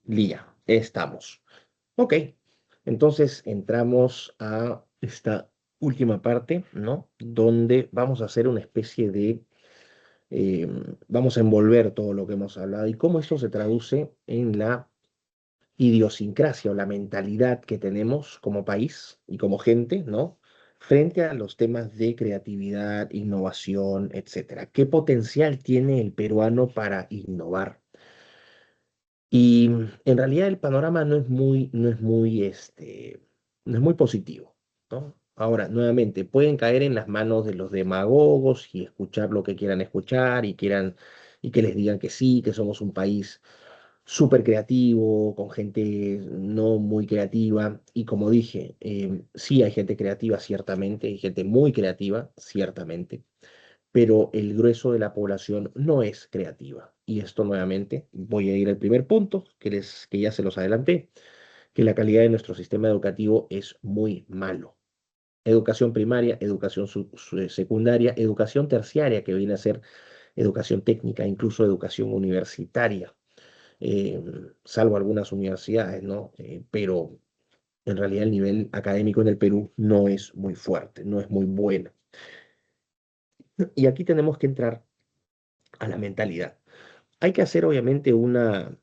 Lía, estamos. Ok, entonces entramos a esta última parte, ¿no? Donde vamos a hacer una especie de, eh, vamos a envolver todo lo que hemos hablado y cómo esto se traduce en la idiosincrasia o la mentalidad que tenemos como país y como gente, ¿no? Frente a los temas de creatividad, innovación, etcétera. ¿Qué potencial tiene el peruano para innovar? Y en realidad el panorama no es muy positivo, ¿no? Ahora, nuevamente, pueden caer en las manos de los demagogos y escuchar lo que quieran escuchar y que les digan que sí, que somos un país súper creativo, con gente no muy creativa. Y como dije, sí hay gente creativa, ciertamente, hay gente muy creativa, ciertamente, pero el grueso de la población no es creativa. Y esto nuevamente, voy a ir al primer punto, que ya se los adelanté, que la calidad de nuestro sistema educativo es muy malo. Educación primaria, educación secundaria, educación terciaria, que viene a ser educación técnica, incluso educación universitaria, eh, salvo algunas universidades, ¿no? Pero en realidad el nivel académico en el Perú no es muy fuerte, no es muy bueno. Y aquí tenemos que entrar a la mentalidad. Hay que hacer obviamente una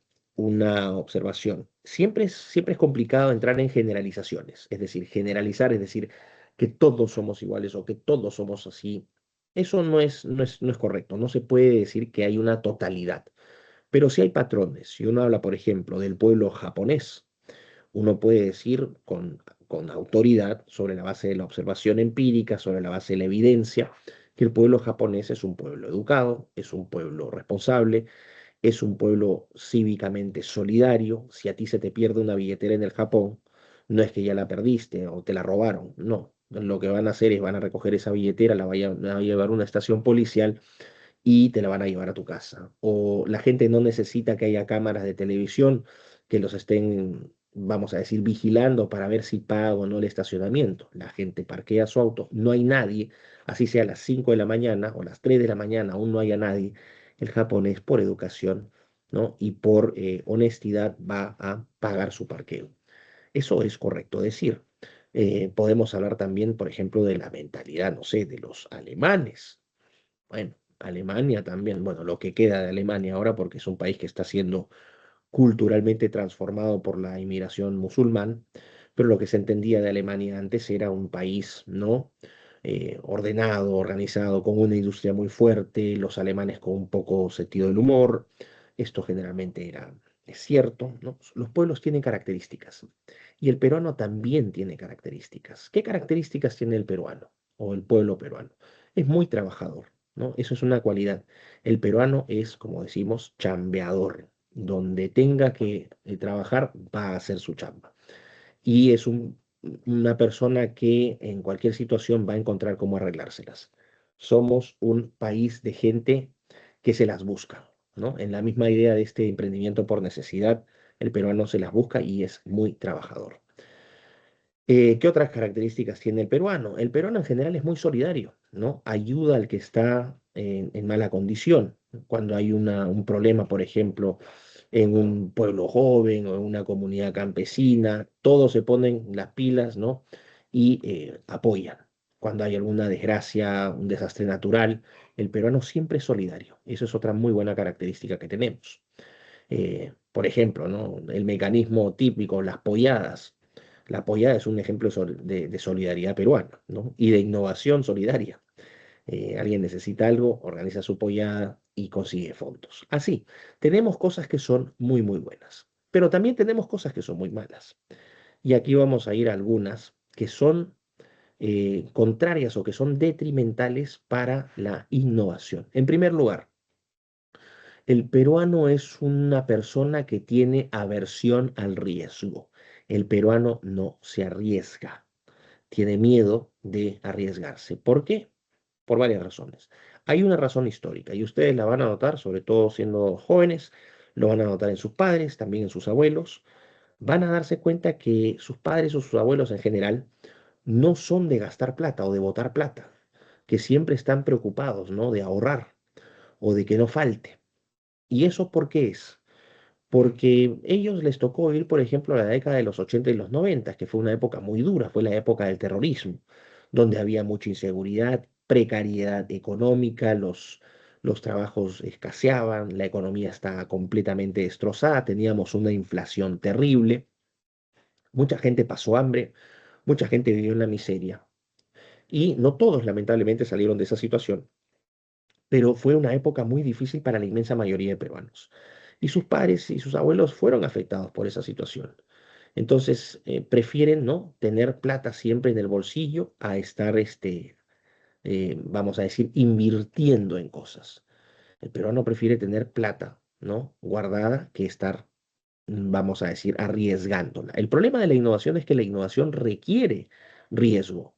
observación. Siempre es complicado entrar en generalizaciones, es decir, generalizar, es decir, que todos somos iguales o que todos somos así. Eso no es correcto, no se puede decir que hay una totalidad, pero sí hay patrones. Si uno habla, por ejemplo, del pueblo japonés, uno puede decir con autoridad, sobre la base de la observación empírica, sobre la base de la evidencia, que el pueblo japonés es un pueblo educado, es un pueblo responsable, es un pueblo cívicamente solidario. Si a ti se te pierde una billetera en el Japón, no es que ya la perdiste o te la robaron, no. Lo que van a hacer es van a recoger esa billetera, la van a llevar a una estación policial y te la van a llevar a tu casa. O la gente no necesita que haya cámaras de televisión que los estén, vamos a decir, vigilando para ver si paga o no el estacionamiento. La gente parquea su auto, no hay nadie, así sea a las 5 de la mañana o las 3 de la mañana, aún no haya nadie. El japonés, por educación, ¿no? Y por honestidad, va a pagar su parqueo. Eso es correcto decir. Podemos hablar también, por ejemplo, de la mentalidad, no sé, de los alemanes. Bueno, Alemania también, bueno, lo que queda de Alemania ahora, porque es un país que está siendo culturalmente transformado por la inmigración musulmán, pero lo que se entendía de Alemania antes era un país, ¿no? Ordenado, organizado, con una industria muy fuerte, los alemanes con un poco sentido del humor. Esto generalmente es cierto, ¿no? Los pueblos tienen características y el peruano también tiene características. ¿Qué características tiene el peruano o el pueblo peruano? Es muy trabajador, ¿no? Eso es una cualidad. El peruano es, como decimos, chambeador. Donde tenga que trabajar, va a hacer su chamba. Y es una persona que en cualquier situación va a encontrar cómo arreglárselas. Somos un país de gente que se las busca, ¿no? En la misma idea de este emprendimiento por necesidad, el peruano se las busca y es muy trabajador. ¿Qué otras características tiene el peruano? El peruano en general es muy solidario, ¿no? Ayuda al que está en mala condición. Cuando hay un problema, por ejemplo, en un pueblo joven o en una comunidad campesina, todos se ponen las pilas, ¿no? Y apoyan. Cuando hay alguna desgracia, un desastre natural, el peruano siempre es solidario. Eso es otra muy buena característica que tenemos. Por ejemplo, ¿no? El mecanismo típico, las polladas. La pollada es un ejemplo de solidaridad peruana, ¿no? Y de innovación solidaria. Alguien necesita algo, organiza su pollada y consigue fondos. Así, tenemos cosas que son muy, muy buenas, pero también tenemos cosas que son muy malas. Y aquí vamos a ir a algunas que son contrarias o que son detrimentales para la innovación. En primer lugar, el peruano es una persona que tiene aversión al riesgo. El peruano no se arriesga, tiene miedo de arriesgarse. ¿Por qué? Por varias razones. Hay una razón histórica y ustedes la van a notar, sobre todo siendo jóvenes, lo van a notar en sus padres, también en sus abuelos. Van a darse cuenta que sus padres o sus abuelos en general no son de gastar plata o de botar plata, que siempre están preocupados, ¿no? De ahorrar o de que no falte. ¿Y eso por qué es? porque ellos les tocó vivir, por ejemplo, la década de los 80 y los 90, que fue una época muy dura, fue la época del terrorismo, donde había mucha inseguridad, precariedad económica, los trabajos escaseaban, la economía estaba completamente destrozada, teníamos una inflación terrible, mucha gente pasó hambre, mucha gente vivió en la miseria. Y no todos, lamentablemente, salieron de esa situación, pero fue una época muy difícil para la inmensa mayoría de peruanos. Y sus padres y sus abuelos fueron afectados por esa situación. Entonces, prefieren, ¿no?, tener plata siempre en el bolsillo a estar, vamos a decir, invirtiendo en cosas. El peruano prefiere tener plata, ¿no?, guardada que estar, vamos a decir, arriesgándola. El problema de la innovación es que la innovación requiere riesgo.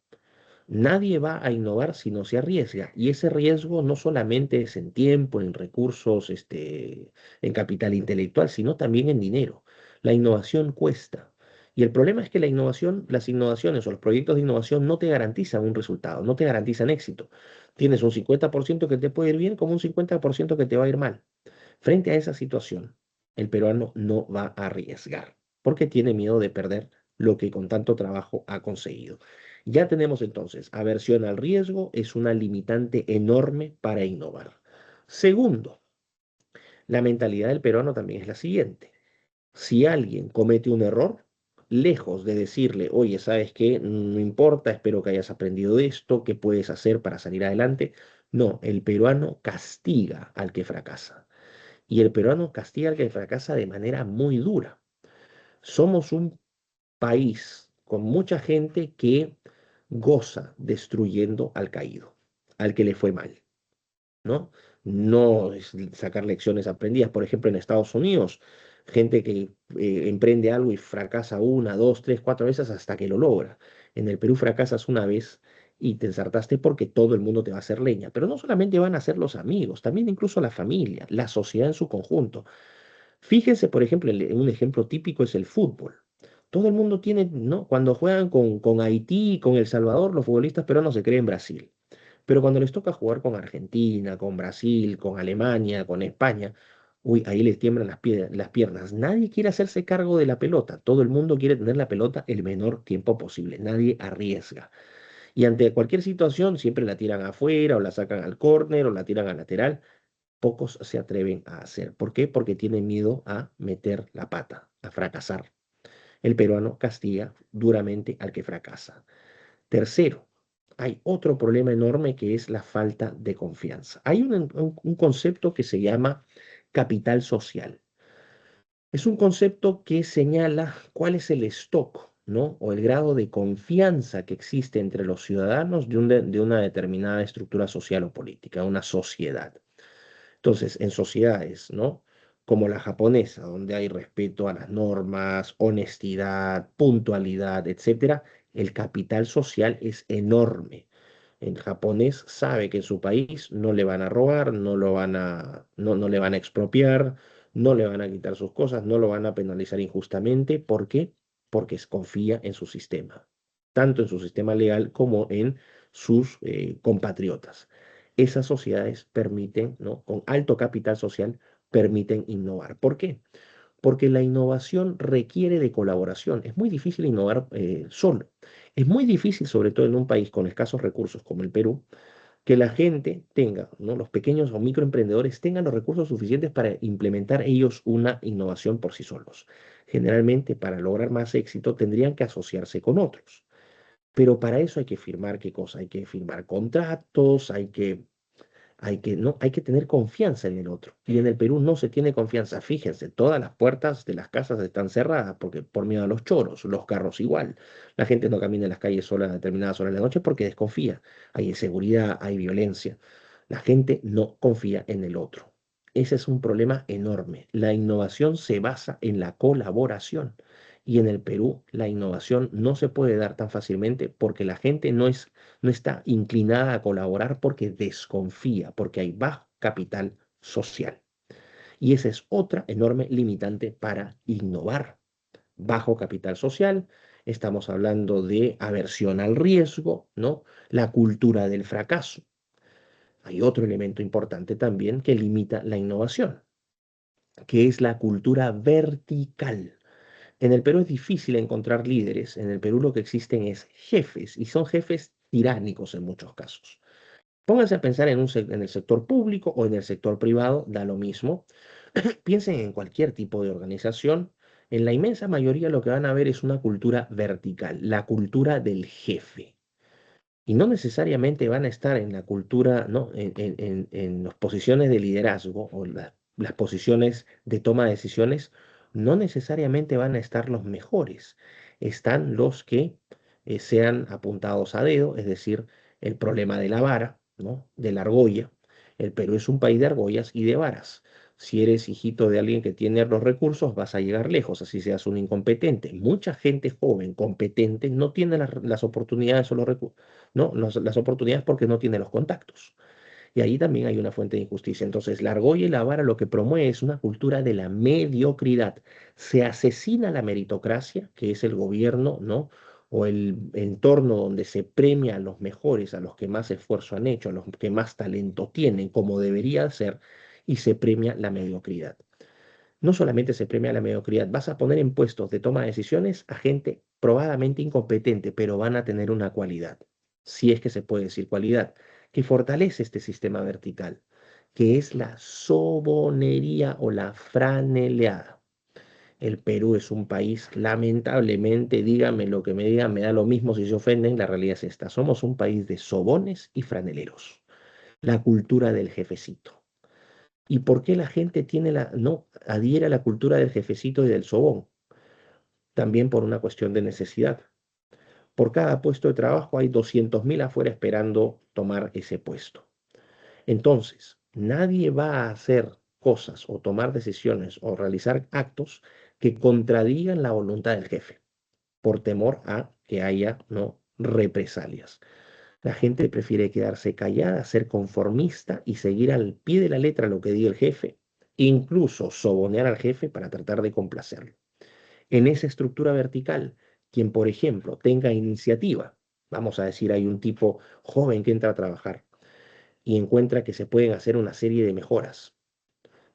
Nadie va a innovar si no se arriesga. Y ese riesgo no solamente es en tiempo, en recursos, en capital intelectual, sino también en dinero. La innovación cuesta. Y el problema es que la innovación, las innovaciones o los proyectos de innovación no te garantizan un resultado, no te garantizan éxito. Tienes un 50% que te puede ir bien como un 50% que te va a ir mal. Frente a esa situación, el peruano no va a arriesgar porque tiene miedo de perder lo que con tanto trabajo ha conseguido. Ya tenemos entonces, aversión al riesgo es una limitante enorme para innovar. Segundo, la mentalidad del peruano también es la siguiente. Si alguien comete un error, lejos de decirle, oye, ¿sabes qué? No importa, espero que hayas aprendido de esto, ¿qué puedes hacer para salir adelante? No, el peruano castiga al que fracasa. Y el peruano castiga al que fracasa de manera muy dura. Somos un país con mucha gente que goza destruyendo al caído, al que le fue mal, ¿no? No es sacar lecciones aprendidas. Por ejemplo, en Estados Unidos, gente que emprende algo y fracasa una, dos, tres, cuatro veces hasta que lo logra. En el Perú fracasas una vez y te ensartaste porque todo el mundo te va a hacer leña. Pero no solamente van a ser los amigos, también incluso la familia, la sociedad en su conjunto. Fíjense, por ejemplo, un ejemplo típico es el fútbol. Todo el mundo tiene, ¿no? Cuando juegan con Haití, con El Salvador, los futbolistas peruanos se creen Brasil. Pero cuando les toca jugar con Argentina, con Brasil, con Alemania, con España, uy, ahí les tiemblan las piernas. Nadie quiere hacerse cargo de la pelota. Todo el mundo quiere tener la pelota el menor tiempo posible. Nadie arriesga. Y ante cualquier situación, siempre la tiran afuera, o la sacan al córner, o la tiran al lateral. Pocos se atreven a hacer. ¿Por qué? Porque tienen miedo a meter la pata, a fracasar. El peruano castiga duramente al que fracasa. Tercero, hay otro problema enorme que es la falta de confianza. Hay un concepto que se llama capital social. Es un concepto que señala cuál es el stock, ¿no?, o el grado de confianza que existe entre los ciudadanos de una determinada estructura social o política, una sociedad. Entonces, en sociedades, ¿no?, como la japonesa, donde hay respeto a las normas, honestidad, puntualidad, etcétera, el capital social es enorme. El japonés sabe que en su país no le van a robar, no le van a expropiar, no le van a quitar sus cosas, no lo van a penalizar injustamente. ¿Por qué? Porque confía en su sistema, tanto en su sistema legal como en sus compatriotas. Esas sociedades permiten, ¿no?, con alto capital social, permiten innovar. ¿Por qué? Porque la innovación requiere de colaboración. Es muy difícil innovar solo. Es muy difícil, sobre todo en un país con escasos recursos como el Perú, que la gente tenga, ¿no?, los pequeños o microemprendedores tengan los recursos suficientes para implementar ellos una innovación por sí solos. Generalmente, para lograr más éxito, tendrían que asociarse con otros. Pero para eso hay que firmar, ¿qué cosa? Hay que firmar contratos, ¿no?, hay que tener confianza en el otro. Y en el Perú no se tiene confianza. Fíjense, todas las puertas de las casas están cerradas porque por miedo a los choros, los carros igual. La gente no camina en las calles sola a determinadas horas de la noche porque desconfía. Hay inseguridad, hay violencia. La gente no confía en el otro. Ese es un problema enorme. La innovación se basa en la colaboración. Y en el Perú la innovación no se puede dar tan fácilmente porque la gente no está inclinada a colaborar porque desconfía, porque hay bajo capital social. Y esa es otra enorme limitante para innovar. Bajo capital social, estamos hablando de aversión al riesgo, ¿no? La cultura del fracaso. Hay otro elemento importante también que limita la innovación. que es la cultura vertical. En el Perú es difícil encontrar líderes, en el Perú lo que existen es jefes, y son jefes tiránicos en muchos casos. Pónganse a pensar en el sector público o en el sector privado, da lo mismo. Piensen en cualquier tipo de organización. En la inmensa mayoría lo que van a ver es una cultura vertical, la cultura del jefe. Y no necesariamente van a estar en la cultura, ¿no? En las posiciones de liderazgo o las posiciones de toma de decisiones, no necesariamente van a estar los mejores. Están los que sean apuntados a dedo, es decir, el problema de la vara, ¿no? De la argolla. El Perú es un país de argollas y de varas. Si eres hijito de alguien que tiene los recursos, vas a llegar lejos, así seas un incompetente. Mucha gente joven, competente, no tiene las oportunidades o los recursos, ¿no? Las oportunidades porque no tiene los contactos. Y ahí también hay una fuente de injusticia. Entonces, la argolla y la vara lo que promueve es una cultura de la mediocridad. Se asesina la meritocracia, que es el gobierno, ¿no? O el entorno donde se premia a los mejores, a los que más esfuerzo han hecho, a los que más talento tienen, como debería ser, y se premia la mediocridad. No solamente se premia la mediocridad, vas a poner en puestos de toma de decisiones a gente probadamente incompetente, pero van a tener una cualidad, si es que se puede decir cualidad, que fortalece este sistema vertical, que es la sobonería o la franeleada. El Perú es un país, lamentablemente, díganme lo que me digan, me da lo mismo si se ofenden, la realidad es esta, somos un país de sobones y franeleros, la cultura del jefecito. ¿Y por qué la gente no adhiere a la cultura del jefecito y del sobón? También por una cuestión de necesidad. Por cada puesto de trabajo hay 200.000 afuera esperando tomar ese puesto. Entonces, nadie va a hacer cosas o tomar decisiones o realizar actos que contradigan la voluntad del jefe, por temor a que haya no represalias. La gente prefiere quedarse callada, ser conformista y seguir al pie de la letra lo que diga el jefe, incluso sobonear al jefe para tratar de complacerlo. En esa estructura vertical, quien, por ejemplo, tenga iniciativa, vamos a decir, hay un tipo joven que entra a trabajar y encuentra que se pueden hacer una serie de mejoras,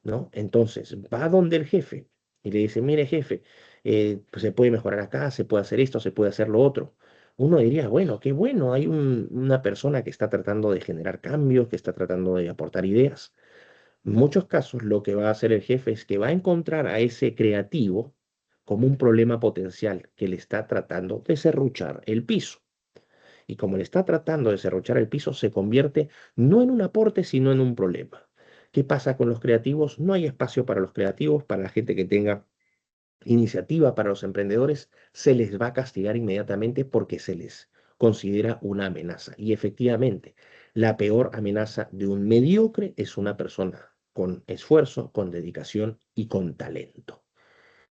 ¿no? Entonces va donde el jefe y le dice, mire jefe, pues se puede mejorar acá, se puede hacer esto, se puede hacer lo otro. Uno diría, bueno, qué bueno, hay una persona que está tratando de generar cambios, que está tratando de aportar ideas. En muchos casos lo que va a hacer el jefe es que va a encontrar a ese creativo como un problema potencial que le está tratando de serruchar el piso. Y como le está tratando de serruchar el piso, se convierte no en un aporte, sino en un problema. ¿Qué pasa con los creativos? No hay espacio para los creativos, para la gente que tenga iniciativa, para los emprendedores, se les va a castigar inmediatamente porque se les considera una amenaza. Y efectivamente, la peor amenaza de un mediocre es una persona con esfuerzo, con dedicación y con talento.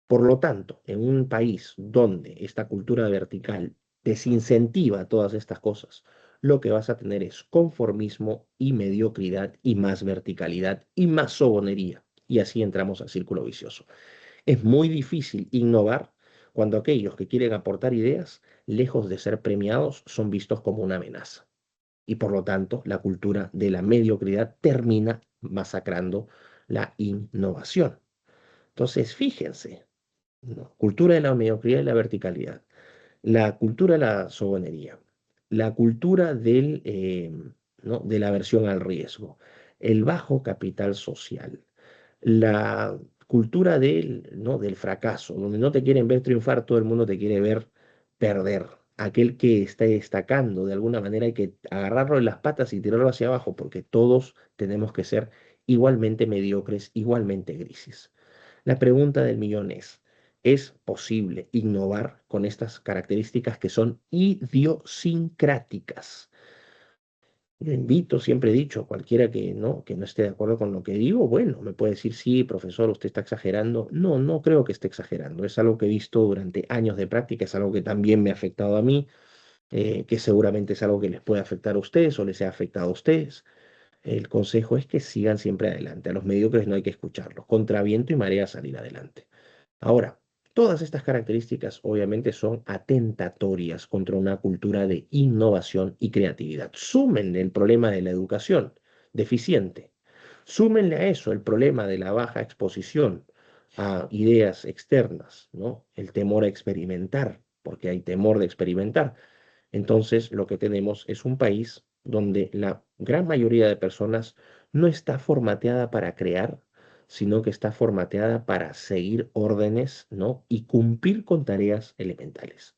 Por lo tanto, en un país donde esta cultura vertical desincentiva todas estas cosas, lo que vas a tener es conformismo y mediocridad y más verticalidad y más sobonería. Y así entramos al círculo vicioso. Es muy difícil innovar cuando aquellos que quieren aportar ideas, lejos de ser premiados, son vistos como una amenaza. Y por lo tanto, la cultura de la mediocridad termina masacrando la innovación. Entonces, fíjense, ¿no? Cultura de la mediocridad y la verticalidad, la cultura de la sobonería, la cultura ¿no? de la aversión al riesgo, el bajo capital social, la cultura ¿no? del fracaso, donde no te quieren ver triunfar, todo el mundo te quiere ver perder. Aquel que está destacando, de alguna manera hay que agarrarlo en las patas y tirarlo hacia abajo, porque todos tenemos que ser igualmente mediocres, igualmente grises. La pregunta del millón ¿es posible innovar con estas características que son idiosincráticas? Yo invito, siempre he dicho, cualquiera que no esté de acuerdo con lo que digo, bueno, me puede decir, sí, profesor, usted está exagerando. No, no creo que esté exagerando. Es algo que he visto durante años de práctica, es algo que también me ha afectado a mí, que seguramente es algo que les puede afectar a ustedes o les ha afectado a ustedes. El consejo es que sigan siempre adelante. A los mediocres no hay que escucharlos. Contra viento y marea salir adelante. Ahora, todas estas características obviamente son atentatorias contra una cultura de innovación y creatividad. Sumen el problema de la educación deficiente, Súmenle a eso el problema de la baja exposición a ideas externas, ¿no? El temor a experimentar, porque hay temor de experimentar. Entonces, lo que tenemos es un país donde la gran mayoría de personas no está formateada para crear, sino que está formateada para seguir órdenes, ¿no? Y cumplir con tareas elementales.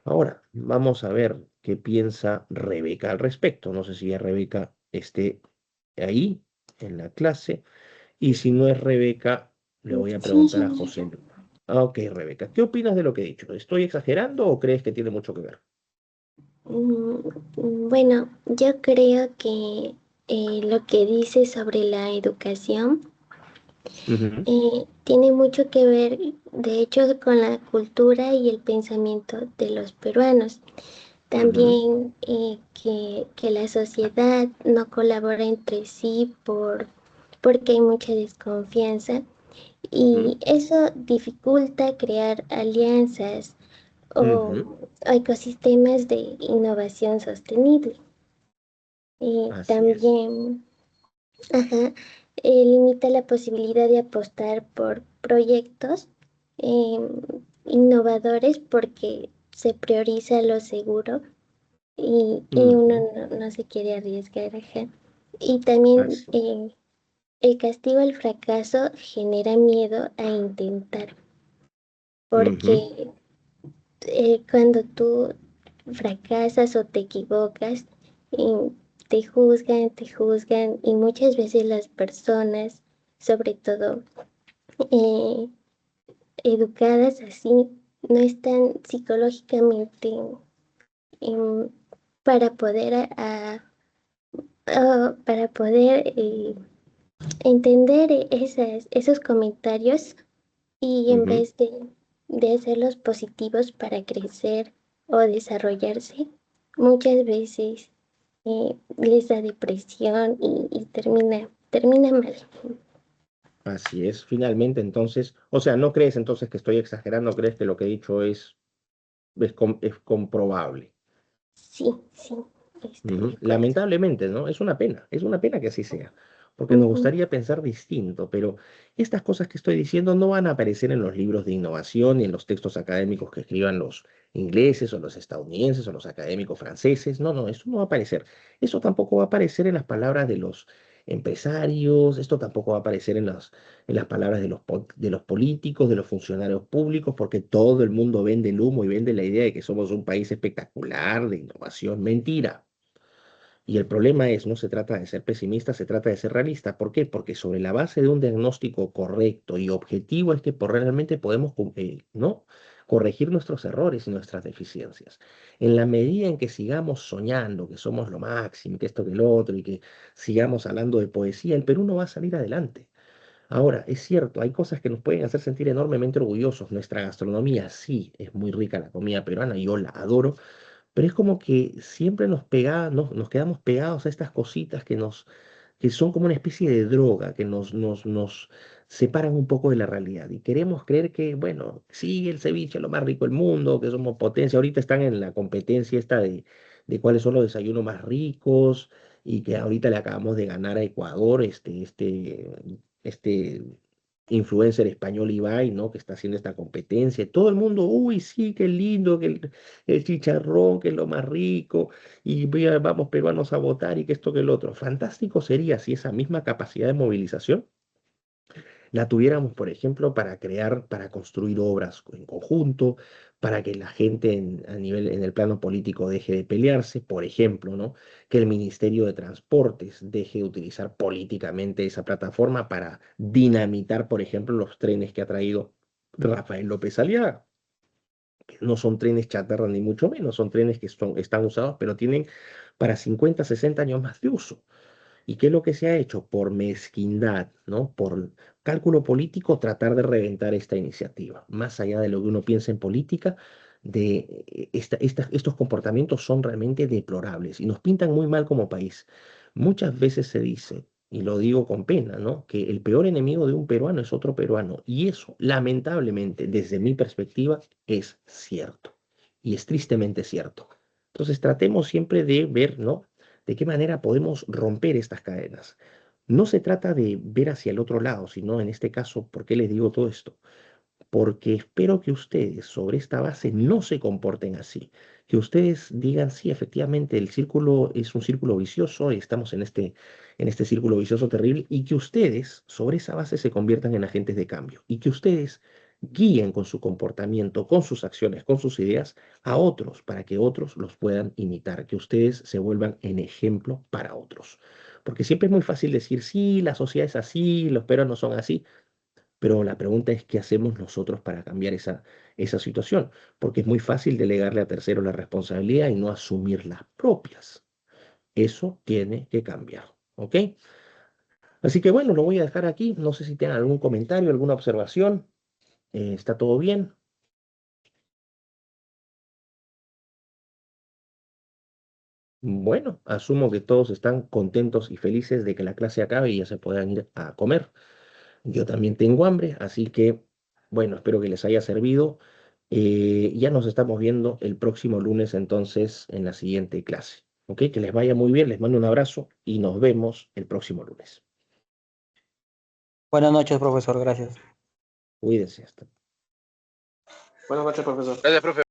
Ahora, vamos a ver qué piensa Rebeca al respecto. No sé si ya Rebeca esté ahí en la clase. Y si no es Rebeca, le voy a Sí, preguntar a genial. José. Ok, Rebeca, ¿qué opinas de lo que he dicho? ¿Estoy exagerando o crees que tiene mucho que ver? Bueno, yo creo que lo que dice sobre la educación Ujú, tiene mucho que ver, de hecho, con la cultura y el pensamiento de los peruanos. ujú, También que la sociedad no colabora entre sí porque hay mucha desconfianza ujú, y eso dificulta crear alianzas o ujú. ecosistemas de innovación sostenible. Y Así es. también, ajá, limita la posibilidad de apostar por proyectos eh, innovadores porque se prioriza lo seguro y uno Ujú, no se quiere arriesgar. Ajá. Y también así. el castigo al fracaso genera miedo a intentar, Ujú, porque cuando tú fracasas o te equivocas, eh, te juzgan y muchas veces las personas, sobre todo eh, educadas así, no están psicológicamente em, para poder, para poder entender esos comentarios y en ujú. vez de hacerlos positivos para crecer o desarrollarse, muchas veces les da depresión y termina mal. Así es. Finalmente, entonces, o sea, ¿no crees entonces que estoy exagerando? ¿Crees que lo que he dicho es comprobable? Sí, sí, estoy de Ujú. acuerdo. Lamentablemente, ¿no? Es una pena que así sea, porque nos Ujú. gustaría pensar distinto, pero estas cosas que estoy diciendo no van a aparecer en los libros de innovación ni en los textos académicos que escriban los ingleses o los estadounidenses o los académicos franceses. No, no, eso no va a aparecer. Eso tampoco va a aparecer en las palabras de los empresarios, esto tampoco va a aparecer en las palabras de de los políticos, de los funcionarios públicos, porque todo el mundo vende el humo y vende la idea de que somos un país espectacular de innovación. Mentira. Y el problema es, no se trata de ser pesimista, se trata de ser realista. ¿Por qué? Porque sobre la base de un diagnóstico correcto y objetivo es que realmente podemos, ¿no? Corregir nuestros errores y nuestras deficiencias. En la medida en que sigamos soñando que somos lo máximo, que esto que el otro, y que sigamos hablando de poesía, el Perú no va a salir adelante. Ahora, es cierto, hay cosas que nos pueden hacer sentir enormemente orgullosos. Nuestra gastronomía, sí, es muy rica la comida peruana, yo la adoro, pero es como que siempre nos quedamos pegados a estas cositas que son como una especie de droga, que nos separan un poco de la realidad. Y queremos creer que, bueno, sí, el ceviche es lo más rico del mundo, que somos potencia. Ahorita están en la competencia esta de cuáles son los desayunos más ricos, y que ahorita le acabamos de ganar a Ecuador, este influencer español Ibai, ¿no? Que está haciendo esta competencia. Todo el mundo, uy, sí, qué lindo, que el chicharrón, que es lo más rico, y vamos peruanos a votar y que esto que el otro. Fantástico sería si esa misma capacidad de movilización la tuviéramos, por ejemplo, para crear, para construir obras en conjunto, para que la gente a nivel, en el plano político deje de pelearse, por ejemplo, ¿no? Que el Ministerio de Transportes deje de utilizar políticamente esa plataforma para dinamitar, por ejemplo, los trenes que ha traído Rafael López Aliaga, que no son trenes chatarra ni mucho menos, son trenes que están usados, pero tienen para 50, 60 años más de uso. ¿Y qué es lo que se ha hecho? Por mezquindad, ¿no? Por cálculo político, tratar de reventar esta iniciativa. Más allá de lo que uno piensa en política, estos comportamientos son realmente deplorables y nos pintan muy mal como país. Muchas veces se dice, y lo digo con pena, ¿no? Que el peor enemigo de un peruano es otro peruano. Y eso, lamentablemente, desde mi perspectiva, es cierto. Y es tristemente cierto. Entonces, tratemos siempre de ver, ¿no? De qué manera podemos romper estas cadenas. No se trata de ver hacia el otro lado, sino en este caso, ¿por qué les digo todo esto? Porque espero que ustedes sobre esta base no se comporten así, que ustedes digan, sí, efectivamente, el círculo es un círculo vicioso, y estamos en este círculo vicioso terrible, y que ustedes sobre esa base se conviertan en agentes de cambio, y que ustedes guíen con su comportamiento, con sus acciones, con sus ideas a otros, para que otros los puedan imitar, que ustedes se vuelvan en ejemplo para otros. Porque siempre es muy fácil decir, sí, la sociedad es así, los peruanos son así, pero la pregunta es, ¿qué hacemos nosotros para cambiar esa situación? Porque es muy fácil delegarle a terceros la responsabilidad y no asumir las propias. Eso tiene que cambiar, ¿ok? Así que bueno, lo voy a dejar aquí. No sé si tienen algún comentario, alguna observación. ¿Está todo bien? Bueno, asumo que todos están contentos y felices de que la clase acabe y ya se puedan ir a comer. Yo también tengo hambre, así que, bueno, espero que les haya servido. Ya nos estamos viendo el próximo lunes entonces en la siguiente clase. ¿Ok? Que les vaya muy bien, les mando un abrazo y nos vemos el próximo lunes. Buenas noches, profesor. Gracias. Cuídense hasta. Buenas noches, profesor. Gracias, profe.